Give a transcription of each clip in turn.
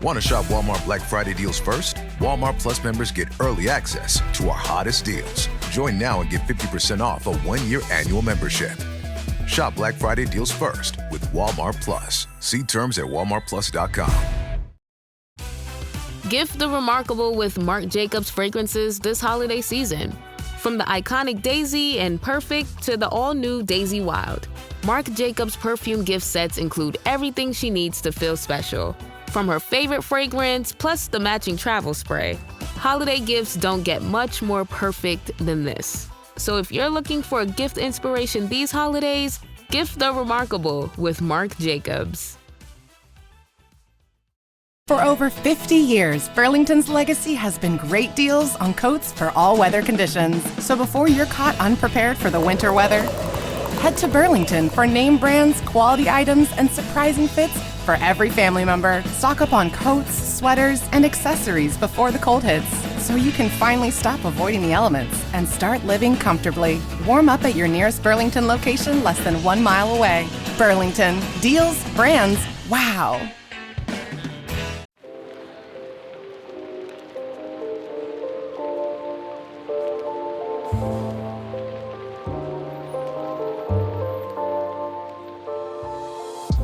Want to shop Walmart Black Friday deals first? Walmart Plus members get early access to our hottest deals. Join now and get 50% off a 1-year annual membership. Shop Black Friday deals first with Walmart Plus. See terms at walmartplus.com. Gift the remarkable with Marc Jacobs fragrances this holiday season. From the iconic Daisy and Perfect to the all-new Daisy Wild, Marc Jacobs perfume gift sets include everything she needs to feel special. From her favorite fragrance, plus the matching travel spray. Holiday gifts don't get much more perfect than this. So if you're looking for a gift inspiration these holidays, gift the remarkable with Marc Jacobs. For over 50 years, Burlington's legacy has been great deals on coats for all weather conditions. So before you're caught unprepared for the winter weather, head to Burlington for name brands, quality items, and surprising fits for every family member. Stock up on coats, sweaters, and accessories before the cold hits, so you can finally stop avoiding the elements and start living comfortably. Warm up at your nearest Burlington location less than 1 mile away. Burlington. Deals, brands, wow.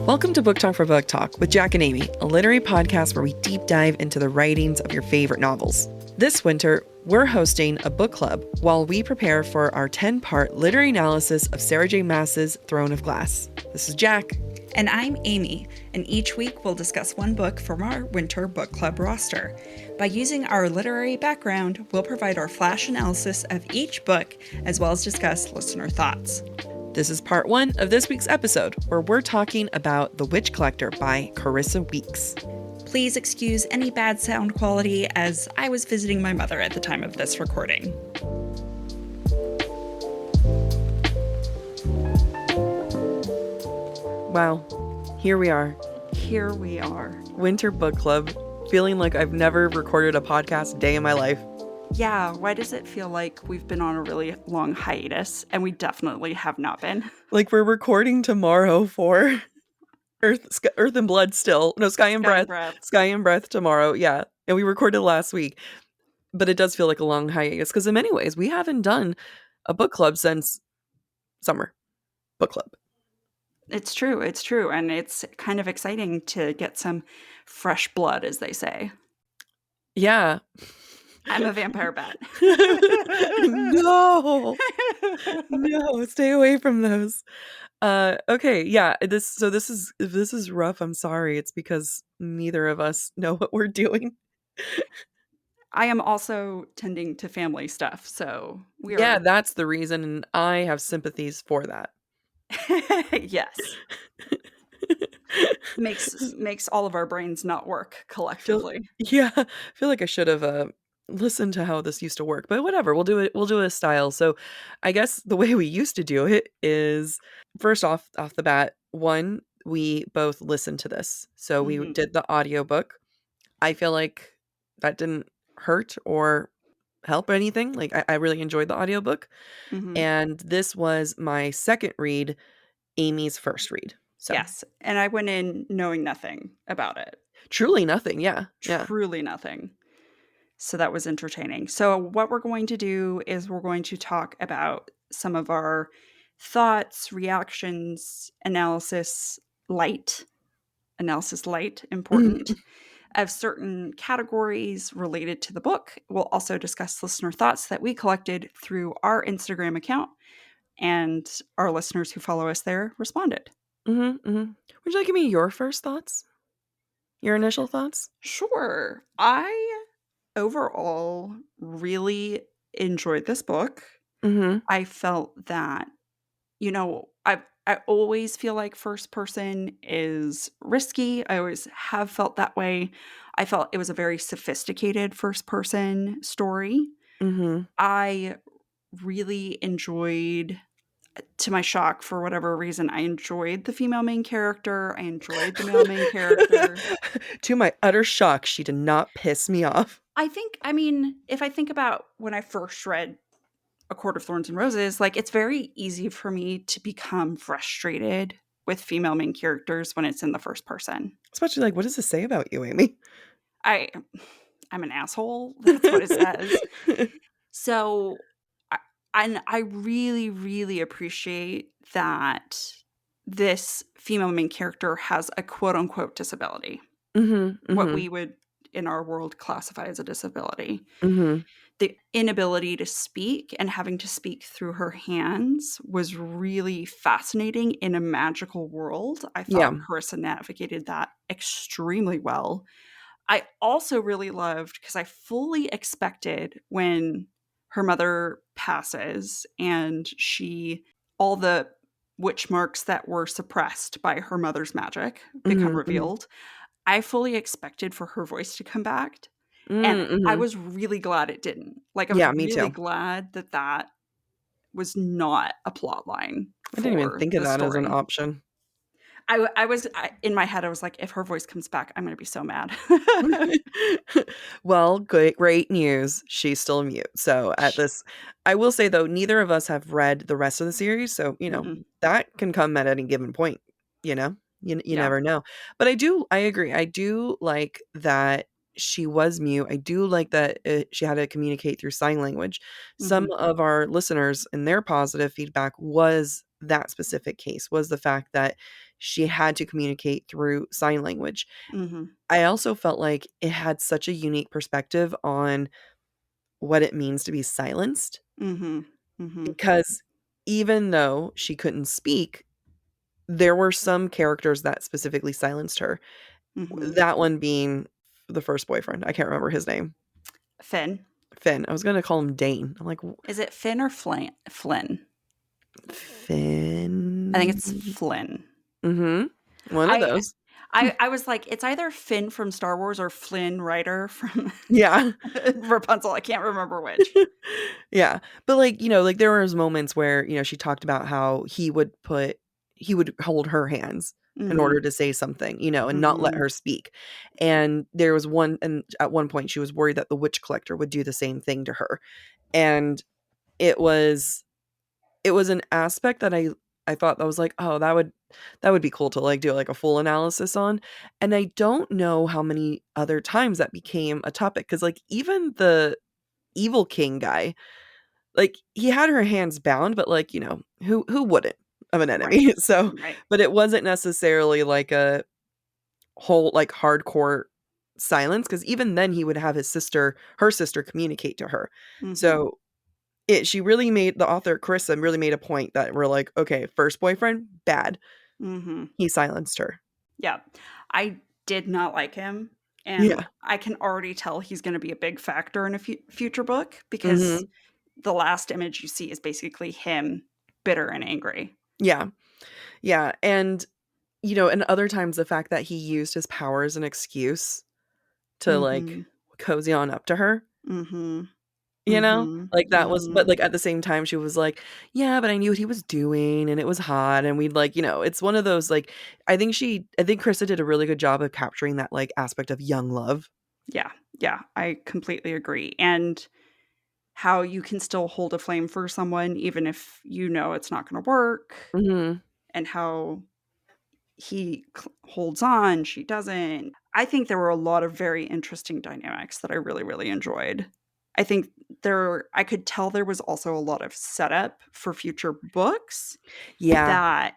Welcome to Book Talk for Book Talk with Jack and Amy, a literary podcast where we deep dive into the writings of your favorite novels. This winter, we're hosting a book club while we prepare for our 10-part literary analysis of Sarah J. Maas's Throne of Glass. This is Jack. And I'm Amy, and each week we'll discuss one book from our winter book club roster. By using our literary background, we'll provide our flash analysis of each book, as well as discuss listener thoughts. This is part 1 of this week's episode, where we're talking about The Witch Collector by Charissa Weaks. Please excuse any bad sound quality, as I was visiting my mother at the time of this recording. Wow, here we are. Here we are. Winter book club, feeling like I've never recorded a podcast a day in my life. Yeah, why does it feel like we've been on a really long hiatus? And we definitely have not been. Like we're recording tomorrow for Earth and Blood still. No, Sky and Breath. Sky and Breath tomorrow, yeah. And we recorded last week. But it does feel like a long hiatus because in many ways we haven't done a book club since summer. Book club. It's true. And it's kind of exciting to get some fresh blood, as they say. Yeah. I'm a vampire bat. No, stay away from those. Okay, yeah. This is rough. I'm sorry. It's because neither of us know what we're doing. I am also tending to family stuff, so we are. Yeah, that's the reason, and I have sympathies for that. Yes. Makes all of our brains not work collectively. I feel like I should have listen to how this used to work, but whatever, we'll do it style. So I guess the way we used to do it is first off the bat, one, we both listened to this. So we did the audiobook. I feel like that didn't hurt or help anything. Like I really enjoyed the audiobook. And this was my second read, Amy's first read. So yes. And I went in knowing nothing about it. Truly nothing. Yeah. Truly nothing. So that was entertaining. So what we're going to do is we're going to talk about some of our thoughts, reactions, analysis light, important, of certain categories related to the book. We'll also discuss listener thoughts that we collected through our Instagram account, and our listeners who follow us there responded. Would you like to give me your first thoughts? Your initial thoughts? Sure. I overall really enjoyed this book. I felt that, I always feel like first person is risky. I always have felt that way. I felt it was a very sophisticated first person story. I really enjoyed, to my shock, for whatever reason, I enjoyed the female main character. I enjoyed the male main character. To my utter shock, she did not piss me off. If I think about when I first read A Court of Thorns and Roses, like, it's very easy for me to become frustrated with female main characters when it's in the first person. Especially, like, what does this say about you, Amy? I'm an asshole. That's what it says. So, and I really, really appreciate that this female main character has a quote unquote disability, what we would in our world classify as a disability. The inability to speak and having to speak through her hands was really fascinating in a magical world. I Yeah. thought Charissa navigated that extremely well. I also really loved, because I fully expected when her mother passes and all the witch marks that were suppressed by her mother's magic become revealed. I fully expected for her voice to come back. And I was really glad it didn't. Like, I was Yeah, me really too. glad that that was not a plot line I didn't even for think of the that as an story. option. In my head, I was like, if her voice comes back, I'm going to be so mad. Well, great news. She's still mute. So I will say though, neither of us have read the rest of the series. So, Mhm. that can come at any given point, you know? You Yeah. never know. But I agree. I do like that she was mute. I do like that she had to communicate through sign language. Some Mhm. of our listeners and their positive feedback was that specific case, was the fact that she had to communicate through sign language. Mhm. I also felt like it had such a unique perspective on what it means to be silenced, Mhm. Mhm. because even though she couldn't speak, there were some characters that specifically silenced her. Mhm. That one being the first boyfriend. I can't remember his name. Finn. Finn. I was gonna call him Dane. I'm like, Is it Finn or Flynn? I think it's Finn. Flynn. One of I those. I was like, it's either Finn from Star Wars or Flynn Rider from Yeah. Rapunzel. I can't remember which. Yeah. But like there was moments where, she talked about how he would hold her hands in Mhm. order to say something, and not let Mhm. her speak. And there was and at one point she was worried that the witch collector would do the same thing to her. And it was an aspect that I thought that was like, oh, that would be cool to like do like a full analysis on. And I don't know how many other times that became a topic, cuz like even the evil king guy, like he had her hands bound, but like, who wouldn't of an Right. enemy? So, Right. but it wasn't necessarily like a whole like hardcore silence, cuz even then he would have her sister communicate to her. Mhm. So, the author Carissa really made a point that we're like, okay, first boyfriend, bad. Mhm. He silenced her. Yeah. I did not like him, and Yeah. I can already tell he's going to be a big factor in a future book, because Mhm. the last image you see is basically him bitter and angry. Yeah. Yeah, and and other times the fact that he used his power as an excuse to like Mhm. cozy on up to her, Mhm. you know? Mhm. Like that was, but Mhm. like at the same time she was like, "Yeah, but I knew what he was doing and it was hot." And we'd like, it's one of those like I think Krista did a really good job of capturing that like aspect of young love. Yeah. Yeah, I completely agree. And how you can still hold a flame for someone even if you know it's not going to work, Mhm. and how he holds on, she doesn't. I think there were a lot of very interesting dynamics that I really, really enjoyed. I think I could tell there was also a lot of setup for future books Yeah. that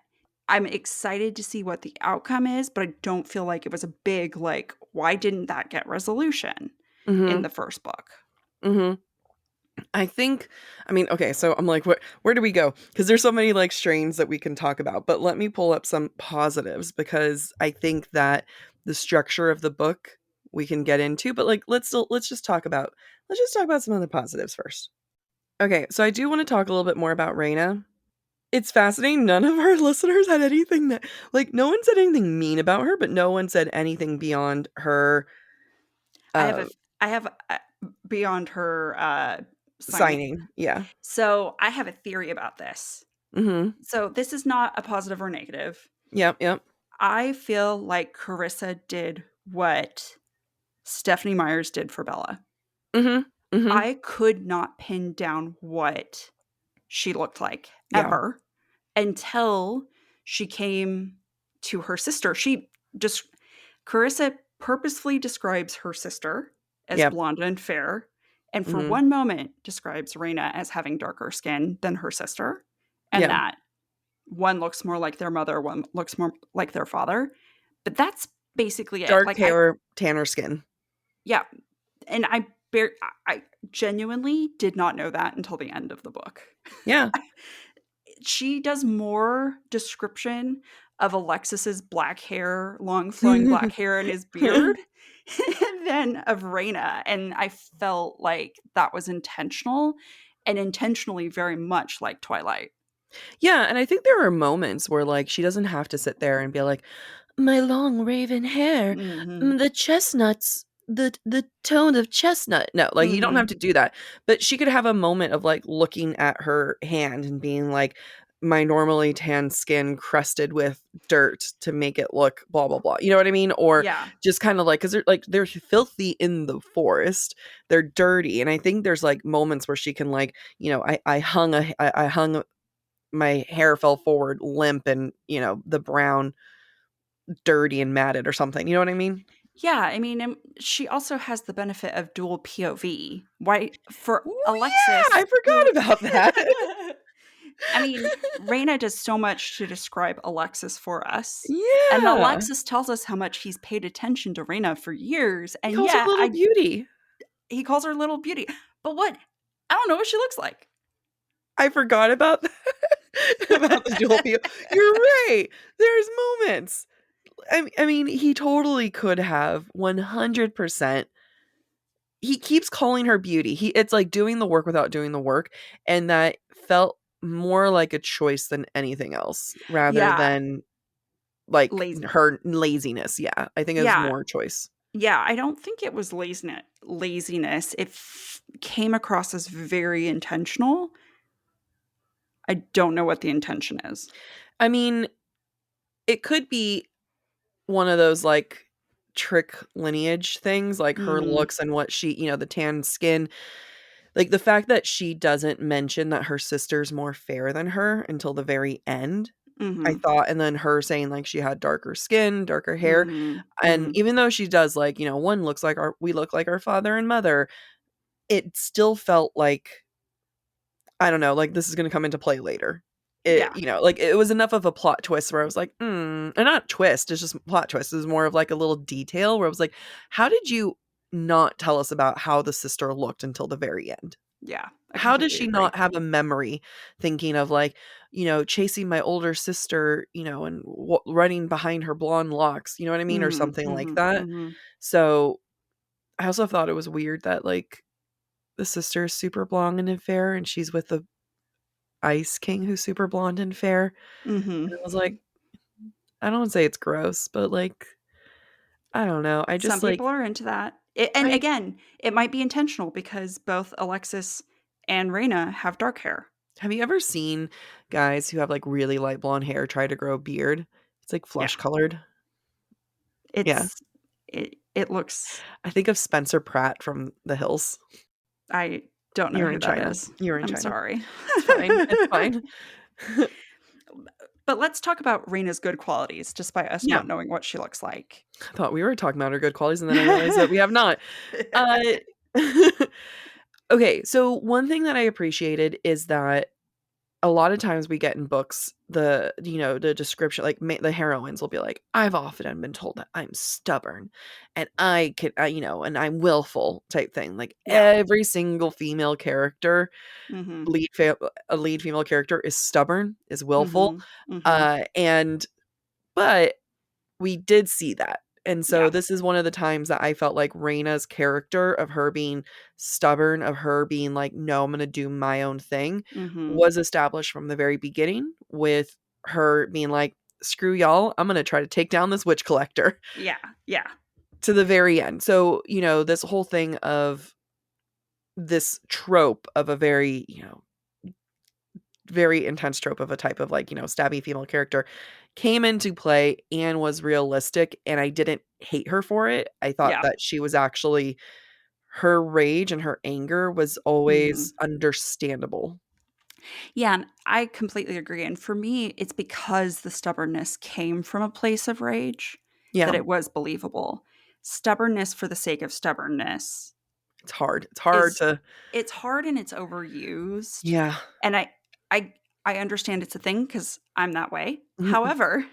I'm excited to see what the outcome is, but I don't feel like it was a big, like, why didn't that get resolution in Mhm. the first book? Mhm. I mean, okay, so I'm like, where do we go? Because there's so many like strains that we can talk about, but let me pull up some positives, because I think that the structure of the book we can get into, but like let's just talk about some other positives first. Okay, so I do want to talk a little bit more about Reina. It's fascinating. None of our listeners had anything that like no one said anything mean about her, but no one said anything beyond her I have a uh I have beyond her sign. signing. Yeah. So I have a theory about this. Mhm. So this is not a positive or negative. Yep, yep. I feel like Carissa did what Stephanie Myers did for Bella. Mhm. Mhm. I could not pin down what she looked like Yeah. ever until she came to her sister. Carissa purposefully describes her sister as Yep. blonde and fair, and for Mhm. one moment describes Reyna as having darker skin than her sister, and Yeah. that one looks more like their mother, one looks more like their father. But that's basically it. Dark Like hair, tanner skin. yeah, and I genuinely did not know that until the end of the book. Yeah. She does more description of Alexis's black hair, long flowing black hair and his beard than of Reyna, and I felt like that was intentional and intentionally very much like Twilight. Yeah, and I think there are moments where, like, she doesn't have to sit there and be like, "My long raven hair, Mhm. the chestnuts, the tone of chestnut." No, like, you don't have Mhm. to do that, but she could have a moment of, like, looking at her hand and being like, "My normally tan skin crusted with dirt to make it look blah, blah, blah." You know what I mean? Or Yeah. just kinda like, 'cause they're filthy in the forest, they're dirty, and I think there's, like, moments where she can, like, I hung my hair fell forward limp and, the brown dirty and matted or something, you know what I mean? Yeah, I mean, she also has the benefit of dual POV. Why for Oh, yeah, I Alexis, forgot who about that. I mean, Reina does so much to describe Alexis for us. And Yeah. Alexis tells us how much he's paid attention to Reina for years. He And calls her yet little beauty. he calls her little beauty. But what? I don't know what she looks like. I forgot about that about the dual PO. You're right. There's moments. I mean, he totally could have 100%. He keeps calling her beauty. It's like doing the work without doing the work, and that felt more like a choice than anything else rather Yeah. than like Lazy. her laziness. Yeah, I think it was Yeah. more choice. Yeah. I don't think it was laziness. It came across as very intentional. I don't know what the intention is. I mean, it could be one of those like trick lineage things, like her Mhm. looks and what the tan skin. Like the fact that she doesn't mention that her sister's more fair than her until the very end, I Mhm. thought, and then her saying like she had darker skin, darker hair. Mhm. And Mhm. even though she does like, we look like our father and mother, it still felt like, I don't know, like this is gonna come into play later. Yeah. Like it was enough of a plot twist where I was like, and not twist, it's just plot twist. It was more of like a little detail where I was like, how did you not tell us about how the sister looked until the very end? Yeah. I How does completely she agree. not have a memory thinking of like, chasing my older sister, and running behind her blonde locks, you know what I mean? Or Mhm. something like Mhm. that. Mhm. So I also thought it was weird that like the sister is super blonde and fair and she's with the Ice King who's super blonde and fair. And Mhm. I was like, I don't say it's gross, but like, I don't know. I Some just like, people are into that. And I again, it might be intentional because both Alexis and Reina have dark hair. have you ever seen guys who have like really light blonde hair try to grow a beard? It's like Yeah. flesh colored. Yeah. It's it looks I think of Spencer Pratt from The Hills. I don't know You're who in that China. is. You're in I'm China. sorry. It's fine. It's fine. But let's talk about Reina's good qualities despite us Yeah. not knowing what she looks like. I thought we were talking about her good qualities, and then I realized that we have not. Uh, okay, so one thing that I appreciated is that a lot of times we get in books the description like the heroines will be like, I've often been told that I'm stubborn and I can and I'm willful type thing. Like Yeah. every single female character, Mhm. a lead female character is stubborn, is willful, Mhm. Mhm. and but we did see that. And so Yeah. this is one of the times that I felt like Reina's character of her being stubborn, of her being like, no, I'm going to do my own thing, Mhm. was established from the very beginning with her being like, screw y'all, I'm going to try to take down this witch collector Yeah. Yeah. to the very end. So, this whole thing of this trope of a very, very intense trope of a type of like, stabby female character came into play and was realistic, and I didn't hate her for it. I thought Yeah. that she was actually her rage and her anger was Mhm. always understandable. Yeah, and I completely agree, and for me, it's because the stubbornness came from a place of rage that Yeah. it was believable. stubbornness for the sake of stubbornness. It's hard. It's hard to. It's hard and it's overused. Yeah. And I understand it's a thing because I'm that way. However,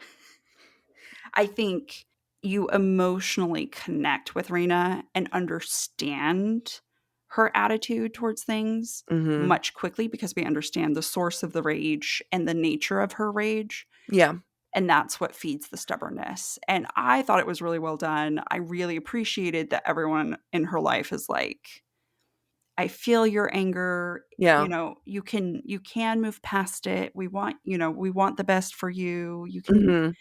I think you emotionally connect with Raina and understand her attitude towards things much quickly because we understand the source of the rage and the nature of her rage. Yeah. And that's what feeds the stubbornness. And I thought it was really well done. I really appreciated that everyone in her life is like, I feel your anger. Yeah. You know, you can move past it. We want the best for you. You can.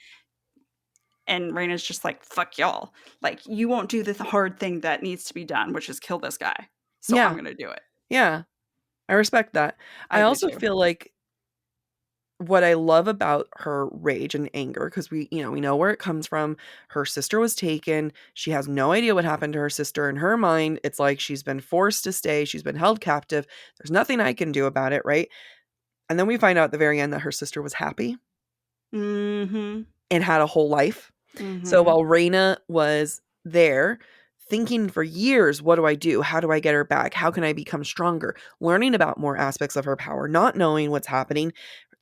And Raina's just like, fuck y'all. Like, you won't do the hard thing that needs to be done, which is kill this guy. So I'm going to do it. Yeah. I respect that. I also feel like what I love about her rage and anger, because we know where it comes from. Her sister was taken. She has no idea what happened to her sister. In her mind, it's like she's been forced to stay. She's been held captive. There's nothing I can do about it, right? And then we find out at the very end that her sister was happy and had a whole life. So while Raina was there thinking for years, what do I do? How do I get her back? How can I become stronger? Learning about more aspects of her power, not knowing what's happening,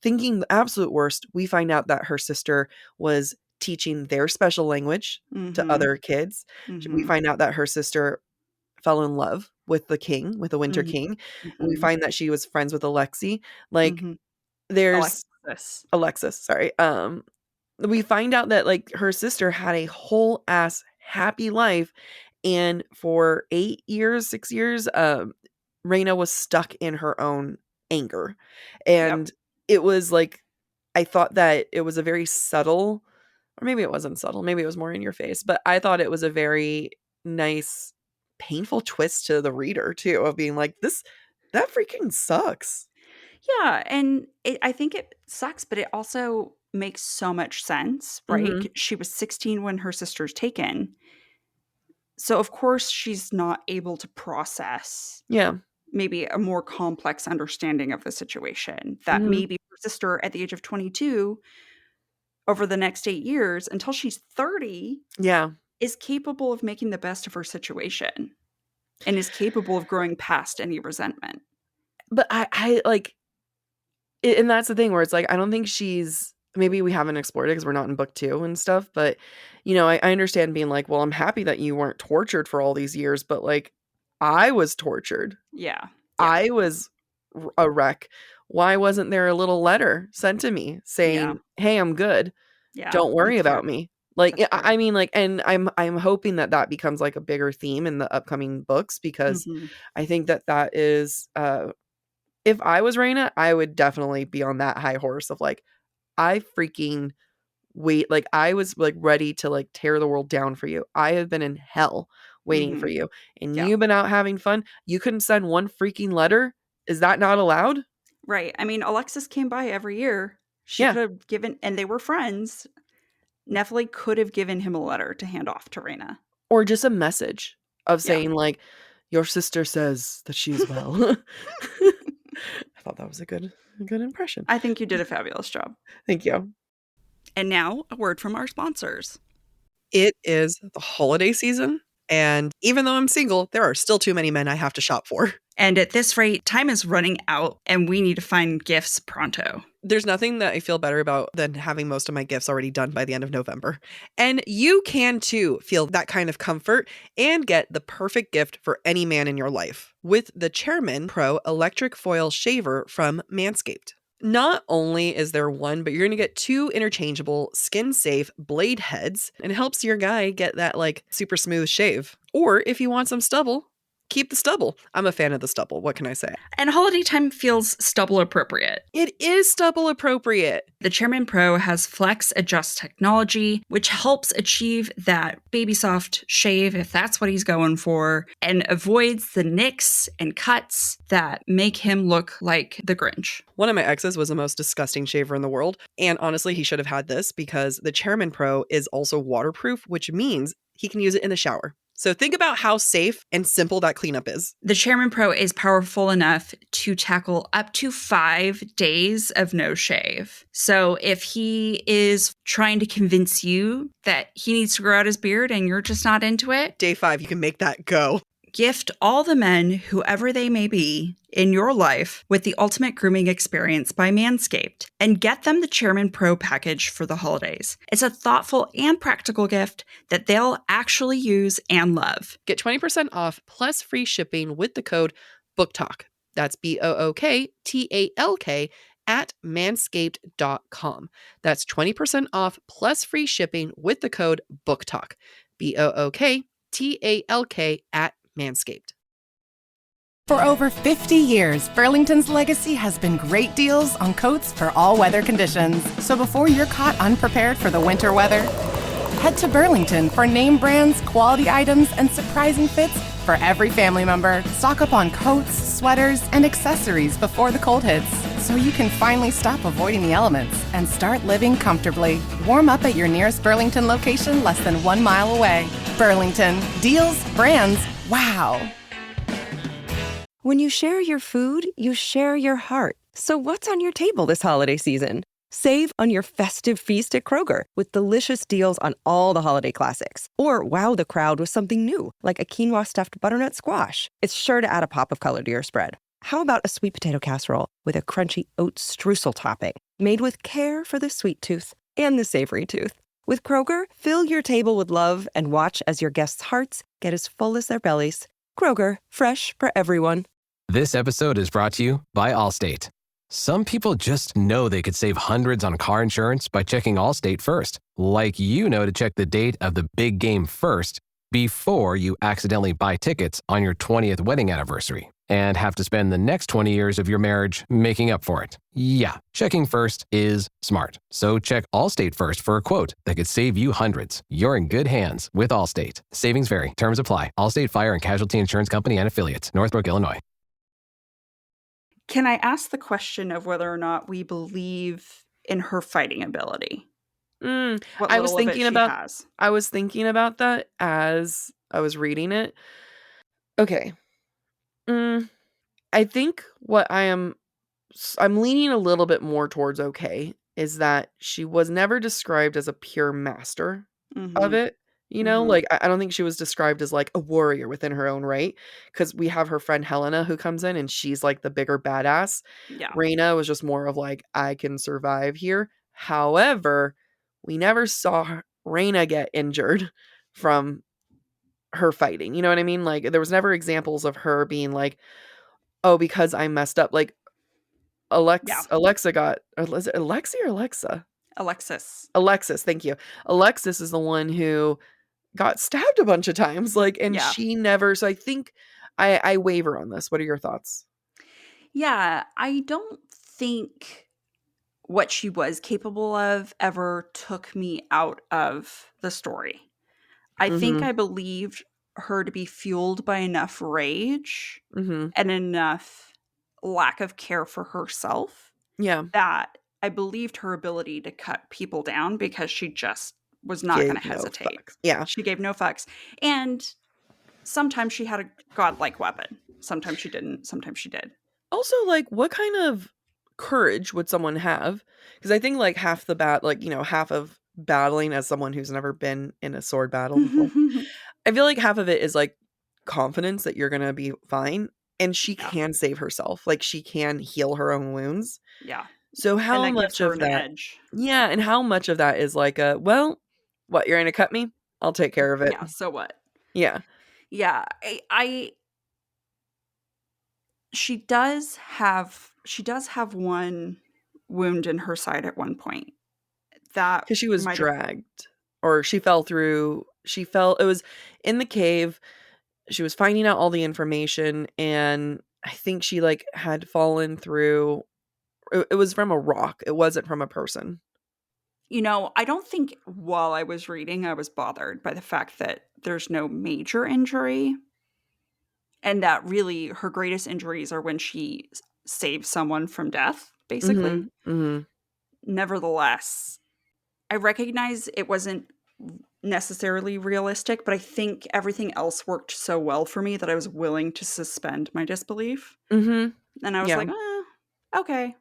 thinking the absolute worst, we find out that her sister was teaching their special language to other kids. We find out that her sister fell in love with the king, with the Winter King. And we find that she was friends with Alexei. Like there's Alexis, sorry. We find out that like her sister had a whole ass happy life. And for 6 years, Raina was stuck in her own anger. And it was like, I thought that it was a very subtle, or maybe it wasn't subtle, maybe it was more in your face, but I thought it was a very nice, painful twist to the reader too, of being like, that freaking sucks. Yeah. And I think it sucks, but it also makes so much sense, right? She was 16 when her sister's taken. So of course she's not able to process maybe a more complex understanding of the situation that maybe her sister at the age of 22 over the next 8 years until she's 30 is capable of making the best of her situation and is capable of growing past any resentment. But I like it, and that's the thing where it's like, I don't think she's, maybe we haven't explored it because we're not in book 2 and stuff, but I understand being like, well, I'm happy that you weren't tortured for all these years, but like I was tortured. Yeah. I was a wreck. Why wasn't there a little letter sent to me saying, hey, I'm good. Don't worry about me. Like, I mean, like, and I'm hoping that becomes like a bigger theme in the upcoming books, because I think that is, if I was Raina, I would definitely be on that high horse of like, I freaking wait. Like, I was like ready to like tear the world down for you. I have been in hell waiting for you, and you've been out having fun. You couldn't send one freaking letter. Is that not allowed? Right. I mean, Alexis came by every year. She could have given, and they were friends. Nephili could have given him a letter to hand off to Raina. Or just a message of saying like, your sister says that she's well. I thought that was a good impression. I think you did a fabulous job. Thank you. And now a word from our sponsors. It is the holiday season, and even though I'm single, there are still too many men I have to shop for. And at this rate, time is running out and we need to find gifts pronto. There's nothing that I feel better about than having most of my gifts already done by the end of November. And you can too feel that kind of comfort and get the perfect gift for any man in your life with the Chairman Pro Electric Foil Shaver from Manscaped. Not only is there one, but you're going to get 2 interchangeable skin-safe blade heads, and it helps your guy get that like super smooth shave. Or if you want some stubble, keep the stubble. I'm a fan of the stubble. What can I say? And holiday time feels stubble appropriate. It is stubble appropriate. The Chairman Pro has Flex Adjust technology, which helps achieve that baby soft shave, if that's what he's going for, and avoids the nicks and cuts that make him look like the Grinch. One of my exes was the most disgusting shaver in the world. And honestly, he should have had this because the Chairman Pro is also waterproof, which means he can use it in the shower. So think about how safe and simple that cleanup is. The Chairman Pro is powerful enough to tackle up to 5 days of no shave. So if he is trying to convince you that he needs to grow out his beard and you're just not into it, Day 5, you can make that go. gift all the men, whoever they may be, in your life with the ultimate grooming experience by Manscaped and get them the Chairman Pro package for the holidays. It's a thoughtful and practical gift that they'll actually use and love. Get 20% off plus free shipping with the code BOOKTALK. That's BOOKTALK at manscaped.com. That's 20% off plus free shipping with the code BOOKTALK. BOOKTALK at Manscaped. For over 50 years, Burlington's legacy has been great deals on coats for all weather conditions. So before you're caught unprepared for the winter weather, head to Burlington for name brands, quality items, and surprising fits for every family member. Stock up on coats, sweaters, and accessories before the cold hits, so you can finally stop avoiding the elements and start living comfortably. Warm up at your nearest Burlington location less than 1 mile away. Burlington. Deals, brands, wow. When you share your food, you share your heart. So what's on your table this holiday season? Save on your festive feast at Kroger with delicious deals on all the holiday classics. Or wow the crowd with something new, like a quinoa stuffed butternut squash. It's sure to add a pop of color to your spread. How about a sweet potato casserole with a crunchy oat streusel topping? Made with care for the sweet tooth and the savory tooth. With Kroger, fill your table with love and watch as your guests' hearts get as full as their bellies. Kroger, fresh for everyone. This episode is brought to you by Allstate. Some people just know they could save hundreds on car insurance by checking Allstate first. Like you know to check the date of the big game first before you accidentally buy tickets on your 20th wedding anniversary and have to spend the next 20 years of your marriage making up for it. Yeah, checking first is smart. So check Allstate first for a quote that could save you hundreds. You're in good hands with Allstate. Savings vary. Terms apply. Allstate Fire and Casualty Insurance Company and Affiliates. Northbrook, Illinois. Can I ask the question of whether or not we believe in her fighting ability? What I was little of it thinking she about has. I was thinking about that as I was reading it. Okay. I think what I'm leaning a little bit more towards okay is that she was never described as a pure master of it. You know, like I don't think she was described as like a warrior within her own right, because we have her friend Helena who comes in and she's like the bigger badass. Yeah. Reina was just more of like, I can survive here. However, we never saw Reina get injured from her fighting. You know what I mean? Like there was never examples of her being like, oh, because I messed up. Like Yeah. Alexa got, or is it Alexi or Alexa? Alexis. Thank you. Alexis is the one who got stabbed a bunch of times, like, and Yeah. she never. So I think I waver on this. What are your thoughts? Yeah, I don't think what she was capable of ever took me out of the story. I think I believed her to be fueled by enough rage and enough lack of care for herself Yeah. that I believed her ability to cut people down because she just was not going to Gave no hesitate. fucks. Yeah. She gave no fucks. And sometimes she had a godlike weapon. Sometimes she didn't. Sometimes she did. Also, like, what kind of courage would someone have? Because I think like half of battling as someone who's never been in a sword battle before, I feel like half of it is like confidence that you're gonna be fine, and she can save herself. Like she can heal her own wounds. Yeah. So how and that gives much her of an that? edge. Yeah, and how much of that is like a, well, what, you're gonna cut me? I'll take care of it. Yeah. So what? Yeah. Yeah. She does have one wound in her side at one point. That Because she was might have- dragged, or she fell through. It was in the cave. She was finding out all the information, and I think she like had fallen through. It was from a rock. It wasn't from a person. I don't think while I was reading, I was bothered by the fact that there's no major injury. And that really her greatest injuries are when she saves someone from death, basically. Mm-hmm. Nevertheless, I recognize it wasn't necessarily realistic, but I think everything else worked so well for me that I was willing to suspend my disbelief. Mhm. And I was Yeah. like, okay.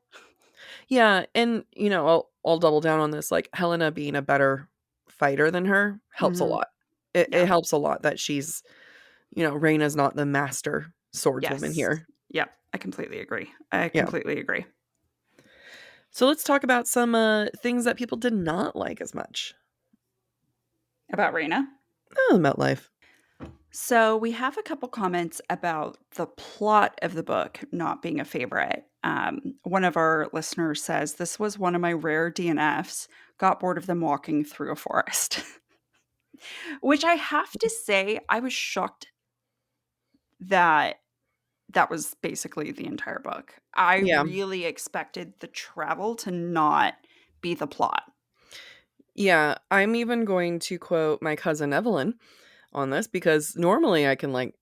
Yeah, and, I'll double down on this, like, Helena being a better fighter than her helps a Mhm. lot. It Yeah. helps a lot that she's Reyna's not the master swordswoman Yes. here. Yep. I completely agree. I Yeah. completely agree. So let's talk about some, things that people did not like as much. About Reyna. Oh, about life. So we have a couple comments about the plot of the book not being a favorite. One of our listeners says, "This was one of my rare DNFs. Got bored of them walking through a forest." Which I have to say, I was shocked that that was basically the entire book. I Yeah. really expected the travel to not be the plot. Yeah, I'm even going to quote my cousin Evelyn on this because normally I can, like,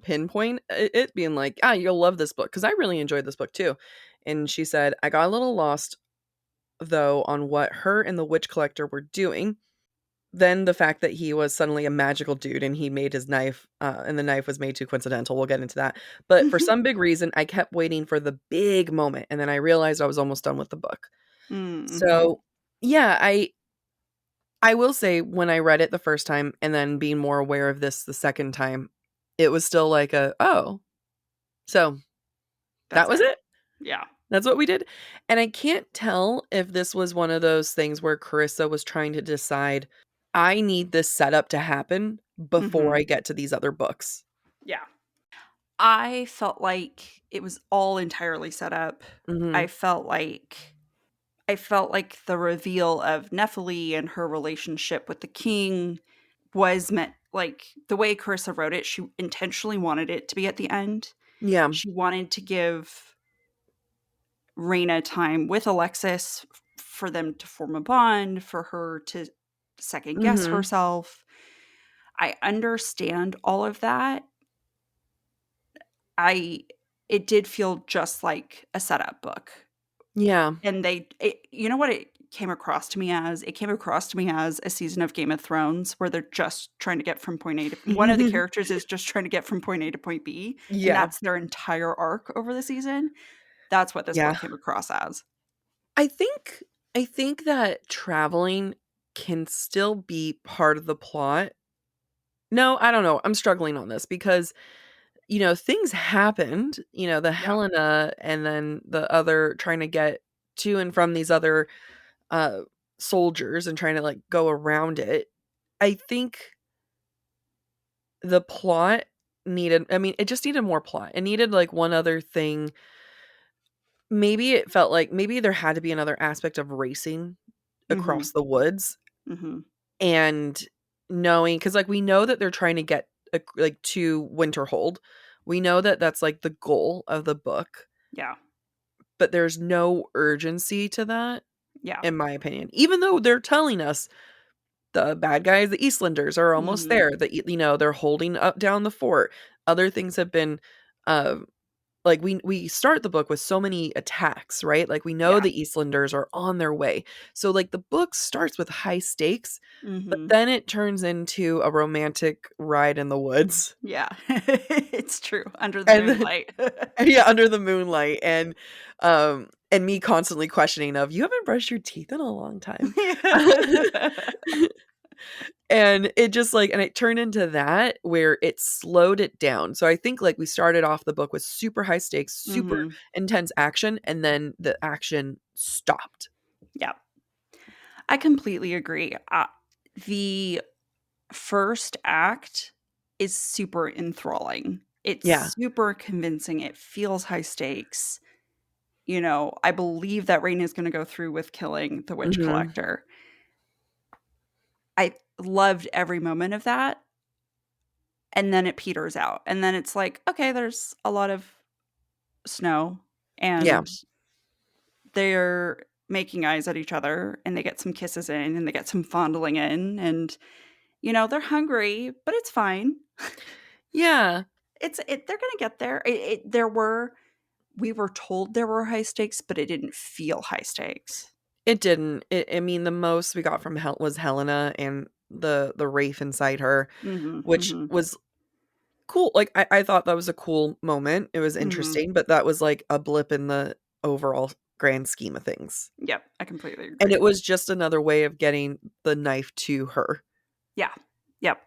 pinpoint it being like, you'll love this book," because I really enjoyed this book too, and she said, "I got a little lost, though, on what her and the witch collector were doing. Then the fact that he was suddenly a magical dude and he made his knife, and the knife was made too coincidental, we'll get into that, but for some big reason, I kept waiting for the big moment, and then I realized I was almost done with the book." Mm-hmm. So, yeah, I will say when I read it the first time and then being more aware of this the second time, it was still like "Oh, so that That's was it. it? Yeah. That's what we did?" And I can't tell if this was one of those things where Charissa was trying to decide, "I need this setup to happen before Mm-hmm. I get to these other books." Yeah. I felt like it was all entirely set up. I Mhm. felt like I felt like the reveal of Nephili and her relationship with the king was meant, like, the way Carissa wrote it, she intentionally wanted it to be at the end. Yeah. She wanted to give Reyna time with Alexis for them to form a bond, for her to second guess Mhm. herself. I understand all of that. I It did feel just like a setup book. Yeah. And you know what it came across to me as? It came across to me as a season of Game of Thrones where they're just trying to get from point A to one of the characters is just trying to get from point A to point B, and Yeah. that's their entire arc over the season. That's what this Yeah. book came across as. I think I think that traveling can still be part of the plot. No, I don't know. I'm struggling on this because things happened, the Yeah. Helena and then the other trying to get to and from these other uh soldiers and trying to like go around it. I think the plot it just needed more plot. It needed like one other thing. Maybe it felt like maybe there had to be another aspect of racing Mhm. across the woods Mhm. and knowing cuz like we know that they're trying to get like to Winterhold. We know that that's like the goal of the book. Yeah. But there's no urgency to that, Yeah. in my opinion. Even though they're telling us the bad guys, the Eastlanders, are almost Mhm. there, that they're holding up down the fort. Other things have been, um, like, we start the book with so many attacks, right? Like, we know Yeah. the Eastlanders are on their way. So, like, the book starts with high stakes, but Mhm. then it turns into a romantic ride in the woods. Yeah. It's true. Under the And then moonlight. yeah, under the moonlight and me constantly questioning of, "You haven't brushed your teeth in a long time." And it just, like and it turned into that where it slowed it down. So I think, like, we started off the book with super high stakes, super Mhm. intense action, and then the action stopped. Yeah. I completely agree. The first act is super enthralling. It's Yeah. super convincing. It feels high stakes. I believe that Rain is going to go through with killing the witch Mhm. collector. I loved every moment of that. And then it peters out. And then it's like, okay, there's a lot of snow Yeah. and they're making eyes at each other and they get some kisses in and they get some fondling in and they're hungry, but it's fine. Yeah. They're gonna get there. We were told there were high stakes, but it didn't feel high stakes. It didn't. The most we got from Hel was Helena, and the wraith inside her, which was cool. Like I thought that was a cool moment. It was interesting, but that was like a blip in the overall grand scheme of things. Yep, I completely agree. And it was just another way of getting the knife to her. Yeah. Yep.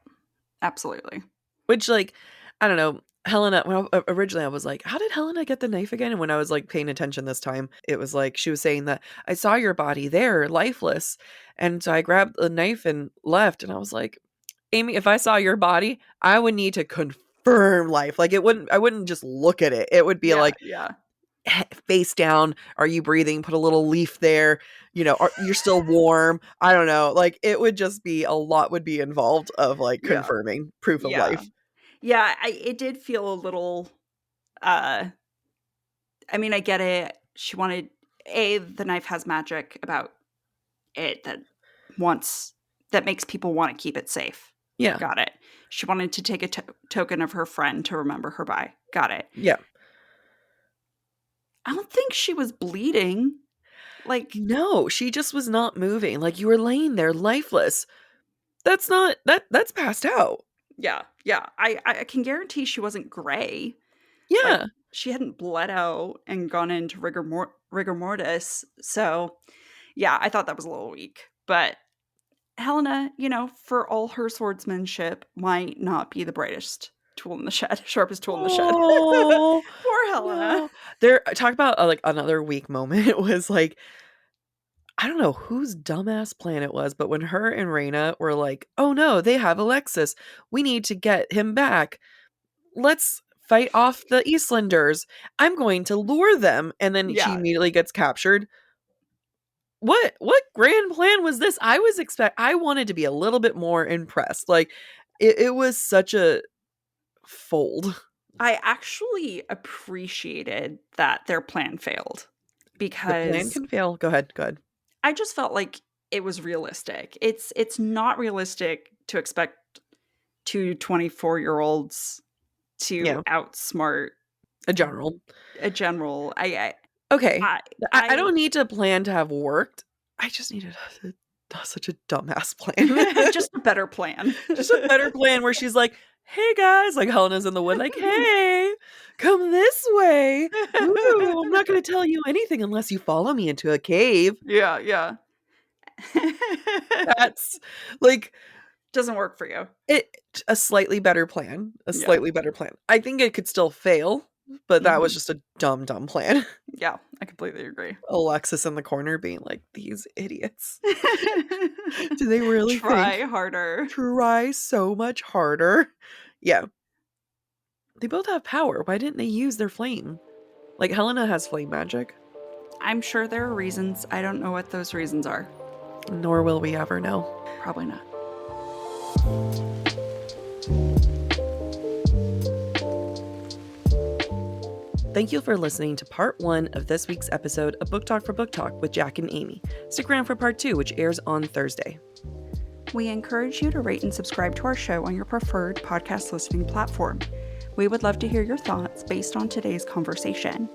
Absolutely. Which, like, I don't know, Helena, well, originally I was like, how did Helena get the knife again? And when I was like paying attention this time, it was like she was saying that I saw your body there, lifeless. And so I grabbed the knife and left. And I was like, Amy, if I saw your body, I would need to confirm life. Like I wouldn't just look at it. It would be like, face down, are you breathing? Put a little leaf there, you're still warm. I don't know, like it would just be a lot would be involved of like confirming proof of life. It did feel a little I mean, I get it. She wanted the knife has magic about it that makes people want to keep it safe. Got it. She wanted to take a token of her friend to remember her by. Got it. I don't think she was bleeding. Like, no, she just was not moving. Like, you were laying there lifeless. That's passed out. Yeah. I can guarantee she wasn't gray. Yeah. Like, she hadn't bled out and gone into rigor mortis. So, yeah, I thought that was a little weak. But Helena, for all her swordsmanship, might not be the brightest tool in the shed, sharpest tool in the shed. Poor Helena. No. There, talk about like another weak moment. It was like, I don't know whose dumbass plan it was, but when her and Reyna were like, oh no, they have Alexis. We need to get him back. Let's fight off the Eastlanders. I'm going to lure them. And then she immediately gets captured. What grand plan was this? I wanted to be a little bit more impressed. Like it was such a fold. I actually appreciated that their plan failed because the plan can fail. Go ahead. I just felt like it was realistic. It's not realistic to expect two 24-year-olds to outsmart a general. I don't need to plan to have worked. I just needed such a dumbass plan. Just a better plan. Just a better plan where she's like, hey guys, like Helena's in the wood, like, hey, come this way. Ooh, I'm not going to tell you anything unless you follow me into a cave. Yeah. That's like, doesn't work for you. A slightly better plan. I think it could still fail, but that was just a dumb plan. Yeah, I completely agree. Alexis in the corner being like, these idiots. Do they really try harder? Try so much harder. Yeah. They both have power. Why didn't they use their flame? Like, Helena has flame magic. I'm sure there are reasons. I don't know what those reasons are. Nor will we ever know. Probably not. Thank you for listening to part 1 of this week's episode of Book Talk for Book Talk with Jack and Amy. Stick around for part 2, which airs on Thursday. We encourage you to rate and subscribe to our show on your preferred podcast listening platform. We would love to hear your thoughts based on today's conversation.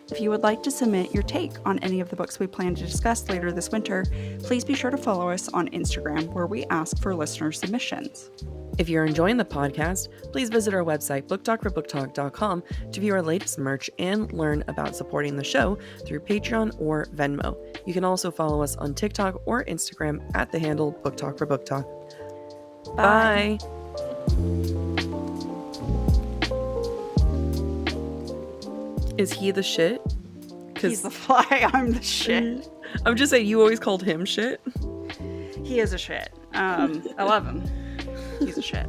If you would like to submit your take on any of the books we plan to discuss later this winter, please be sure to follow us on Instagram, where we ask for listener submissions. If you're enjoying the podcast, please visit our website, booktalkforbooktalk.com, to view our latest merch and learn about supporting the show through Patreon or Venmo. You can also follow us on TikTok or Instagram at the handle booktalkforbooktalk. Bye. Is he the shit? He's the fly, I'm the shit. I'm just saying, you always called him shit. He is a shit. I love him. He's a shit.